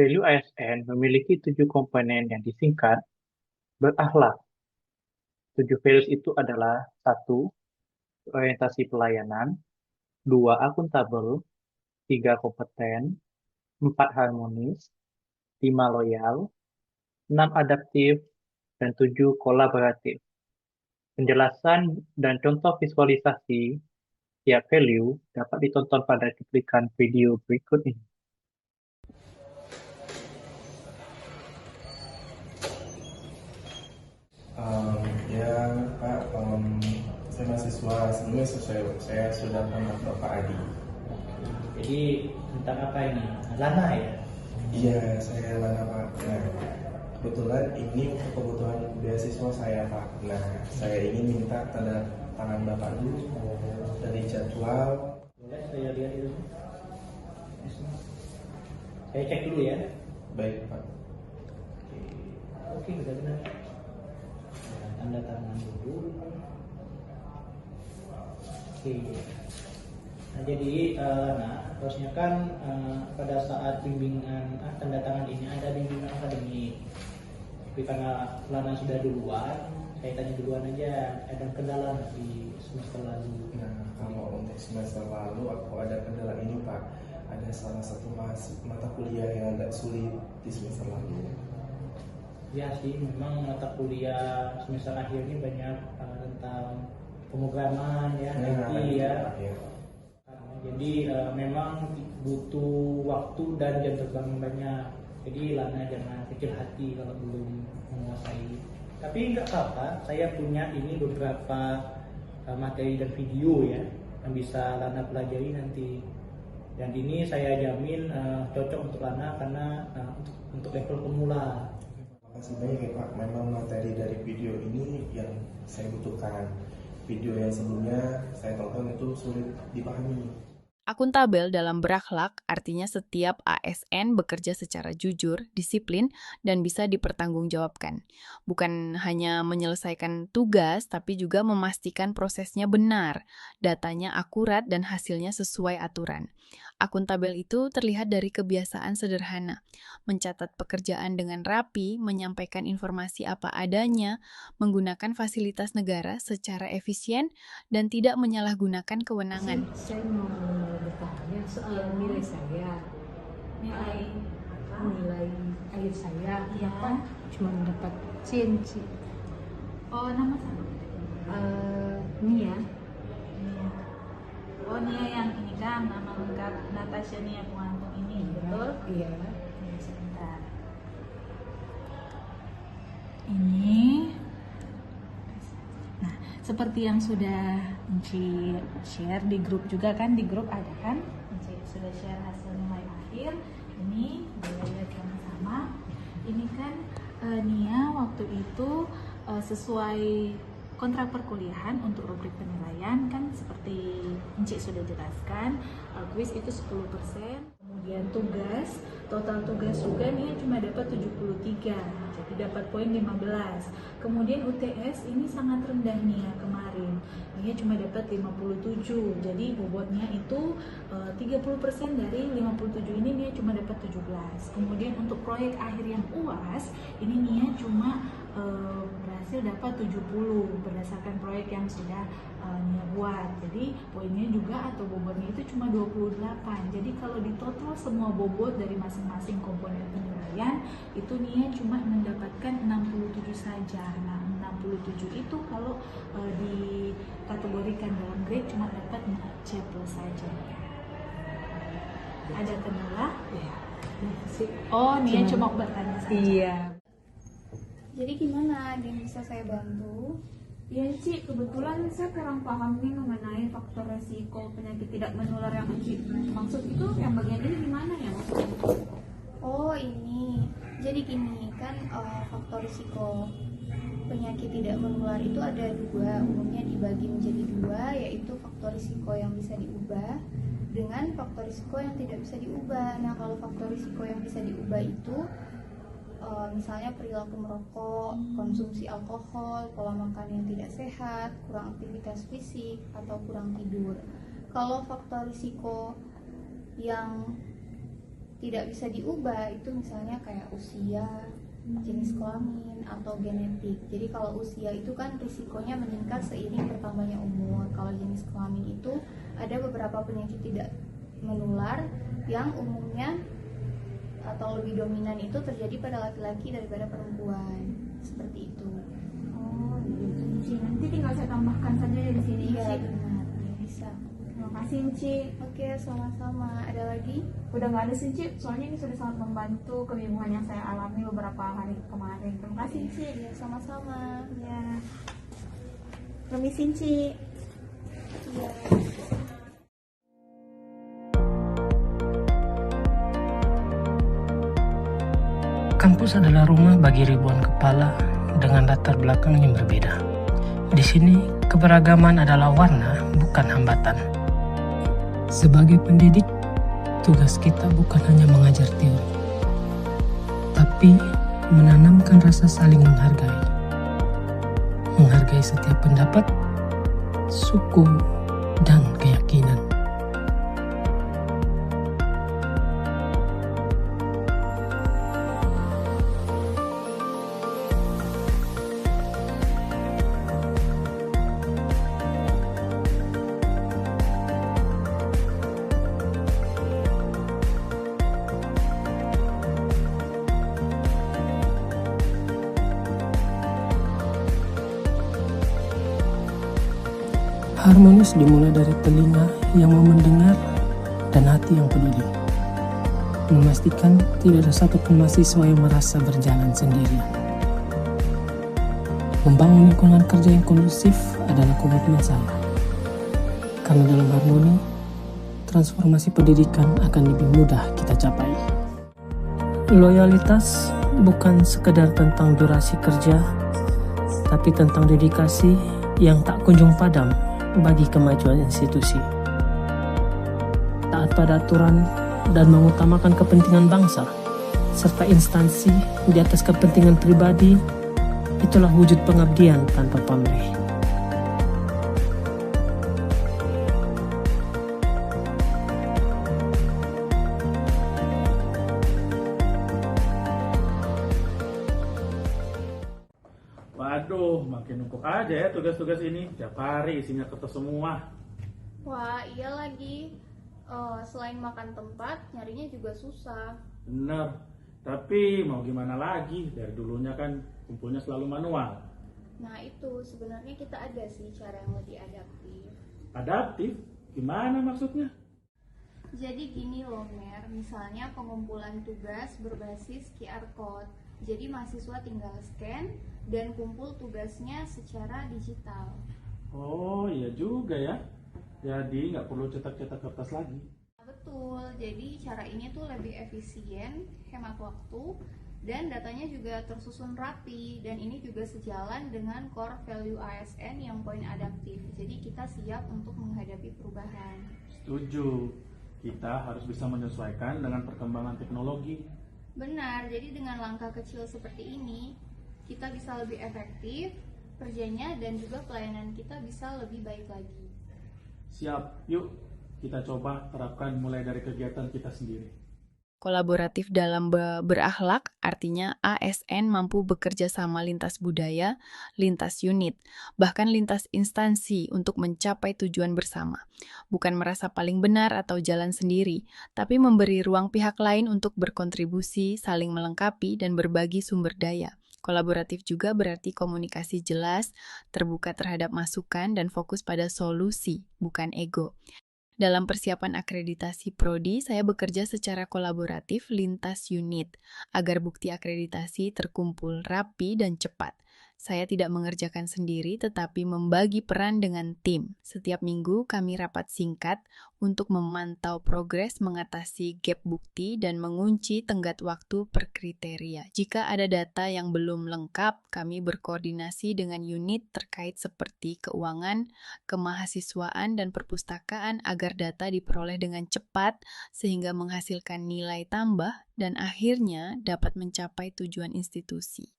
Value ASN memiliki 7 komponen yang disingkat berakhlak. 7 values itu adalah: 1. Orientasi pelayanan, 2. Akuntabel, 3. Kompeten, 4. Harmonis, 5. Loyal, 6. Adaptif, dan 7. Kolaboratif. Penjelasan dan contoh visualisasi tiap value dapat ditonton pada cuplikan video berikut ini. Ya Pak, saya mahasiswa sebelumnya saya sudah kontak Bapak Adi. Jadi tentang apa ini? Lana ya? Iya, saya Lana Pak. Nah, kebetulan ini untuk kebutuhan beasiswa saya Pak. Nah, saya ingin minta tanda tangan Bapak dulu dari jadwal. Boleh saya lihat itu? Saya cek dulu ya. Baik Pak. Oke, udah benar. Nah, tanda tangan dulu. Oke. Nah, jadi harusnya kan pada saat bimbingan tanda tangan ini ada bimbingan akademik. Tapi karena Lana sudah duluan, saya tanya duluan aja, ada kendala nggak di semester lalu? Nah, kalau untuk semester lalu aku ada kendala ini Pak. Ada salah satu mata kuliah yang agak sulit di semester lalu. Ya sih, memang mata kuliah semester akhir ini banyak tentang pemrograman ya, IT ya. Ya. Jadi memang butuh waktu dan jam terbang yang banyak. Jadi Lana jangan kecil hati kalau belum menguasai. Tapi nggak apa-apa, saya punya ini beberapa materi dan video ya yang bisa Lana pelajari nanti. Dan ini saya jamin cocok untuk Lana karena untuk level pemula. Terima kasih banyak ya Pak. Memang materi dari video ini yang saya butuhkan. Video yang sebelumnya saya tonton itu sulit dipahami. Akuntabel dalam berakhlak artinya setiap ASN bekerja secara jujur, disiplin, dan bisa dipertanggungjawabkan. Bukan hanya menyelesaikan tugas, tapi juga memastikan prosesnya benar, datanya akurat, dan hasilnya sesuai aturan. Akuntabel itu terlihat dari kebiasaan sederhana, mencatat pekerjaan dengan rapi, menyampaikan informasi apa adanya, menggunakan fasilitas negara secara efisien, dan tidak menyalahgunakan kewenangan. Saya mau bertanya soal nilai saya. Nilai air saya, Bapak cuma mendapat C. Oh, nama sama? Nia. Oh, Nia yang ini kan, nama lengkap Natasha Nia Puantung ini, betul? Iya. Ya, sebentar. Ini. Nah, seperti yang sudah Enci share di grup juga kan, di grup ada kan? Enci sudah share hasil nilai akhir. Ini boleh lihat sama-sama. Ini kan Nia waktu itu sesuai kontrak perkuliahan untuk rubrik penilaian kan seperti Enci sudah jelaskan, kuis itu 10%, kemudian tugas, total tugas juga nih cuma dapat 73, jadi dapat poin 15. Kemudian UTS ini sangat rendah nih ya kemarin, dia cuma dapat 57, jadi bobotnya itu 30% dari 57 ini dia cuma dapat 17. Kemudian untuk proyek akhir yang UAS, ini Nia cuma berhasil dapat 70 berdasarkan proyek yang sudah Nia buat. Jadi poinnya juga atau bobotnya itu cuma 28. Jadi kalau di total semua bobot dari masing-masing komponen penilaian itu Nia cuma mendapatkan 67 saja. Nah, 67 itu kalau dikategorikan dalam grade cuma dapat C+ saja. Ada kendala? Ya. Oh, Nia cuma bertanya saja. Iya. Jadi gimana yang bisa saya bantu? Ya Ci, kebetulan saya kurang paham nih mengenai faktor resiko penyakit tidak menular yang Ci maksud itu yang bagian ini gimana ya maksudnya? Oh ini, jadi gini kan faktor risiko penyakit tidak menular itu ada dua, umumnya dibagi menjadi dua, yaitu faktor risiko yang bisa diubah dengan faktor risiko yang tidak bisa diubah. Nah kalau faktor risiko yang bisa diubah itu misalnya perilaku merokok, konsumsi alkohol, pola makan yang tidak sehat, kurang aktivitas fisik, atau kurang tidur. Kalau faktor risiko yang tidak bisa diubah itu misalnya kayak usia, jenis kelamin, atau genetik. Jadi kalau usia itu kan risikonya meningkat seiring bertambahnya umur. Kalau jenis kelamin itu ada beberapa penyakit tidak menular yang umumnya atau lebih dominan itu terjadi pada laki-laki daripada perempuan. Seperti itu. Oh, gitu Ci. Nanti tinggal saya tambahkan saja ya di sini. Iya, Ci. benar. Ya, bisa. Terima kasih Ci. Oke, sama-sama. Ada lagi? Udah nggak ada sih Ci, soalnya ini sudah sangat membantu kebingungan yang saya alami beberapa hari kemarin. Terima kasih Ci. Ya, sama-sama. Ya. Permisi Ci. Iya. Kampus adalah rumah bagi ribuan kepala dengan latar belakang yang berbeda. Di sini, keberagaman adalah warna, bukan hambatan. Sebagai pendidik, tugas kita bukan hanya mengajar teori, tapi menanamkan rasa saling menghargai. Menghargai setiap pendapat, suku, dan keyakinan. Harmonis dimulai dari telinga yang mau mendengar dan hati yang peduli. Memastikan tidak ada satupun mahasiswa yang merasa berjalan sendirian. Membangun lingkungan kerja yang kondusif adalah komitmen saya. Karena dalam harmoni, transformasi pendidikan akan lebih mudah kita capai. Loyalitas bukan sekedar tentang durasi kerja, tapi tentang dedikasi yang tak kunjung padam bagi kemajuan institusi. Taat pada aturan dan mengutamakan kepentingan bangsa serta instansi di atas kepentingan pribadi, itulah wujud pengabdian tanpa pamrih. Waduh, makin numpuk aja ya tugas-tugas ini. Tiap hari isinya kertas semua. Wah, iya lagi. Selain makan tempat, nyarinya juga susah. Bener. Tapi mau gimana lagi? Dari dulunya kan kumpulnya selalu manual. Nah, itu sebenarnya kita ada sih cara yang lebih adaptif. Adaptif? Gimana maksudnya? Jadi gini loh, Mer. Misalnya pengumpulan tugas berbasis QR Code. Jadi mahasiswa tinggal scan dan kumpul tugasnya secara digital. Oh, iya juga ya. Jadi nggak perlu cetak-cetak kertas lagi. Betul, jadi cara ini tuh lebih efisien, hemat waktu, dan datanya juga tersusun rapi. Dan ini juga sejalan dengan core value ASN yang poin adaptif. Jadi kita siap untuk menghadapi perubahan. Setuju. Kita harus bisa menyesuaikan dengan perkembangan teknologi. Benar, jadi dengan langkah kecil seperti ini, kita bisa lebih efektif kerjanya dan juga pelayanan kita bisa lebih baik lagi. Siap, yuk kita coba terapkan mulai dari kegiatan kita sendiri. Kolaboratif dalam berakhlak artinya ASN mampu bekerja sama lintas budaya, lintas unit, bahkan lintas instansi untuk mencapai tujuan bersama. Bukan merasa paling benar atau jalan sendiri, tapi memberi ruang pihak lain untuk berkontribusi, saling melengkapi, dan berbagi sumber daya. Kolaboratif juga berarti komunikasi jelas, terbuka terhadap masukan, dan fokus pada solusi, bukan ego. Dalam persiapan akreditasi Prodi, saya bekerja secara kolaboratif lintas unit, agar bukti akreditasi terkumpul rapi dan cepat. Saya tidak mengerjakan sendiri, tetapi membagi peran dengan tim. Setiap minggu kami rapat singkat untuk memantau progres mengatasi gap bukti dan mengunci tenggat waktu per kriteria. Jika ada data yang belum lengkap, kami berkoordinasi dengan unit terkait seperti keuangan, kemahasiswaan, dan perpustakaan agar data diperoleh dengan cepat sehingga menghasilkan nilai tambah dan akhirnya dapat mencapai tujuan institusi.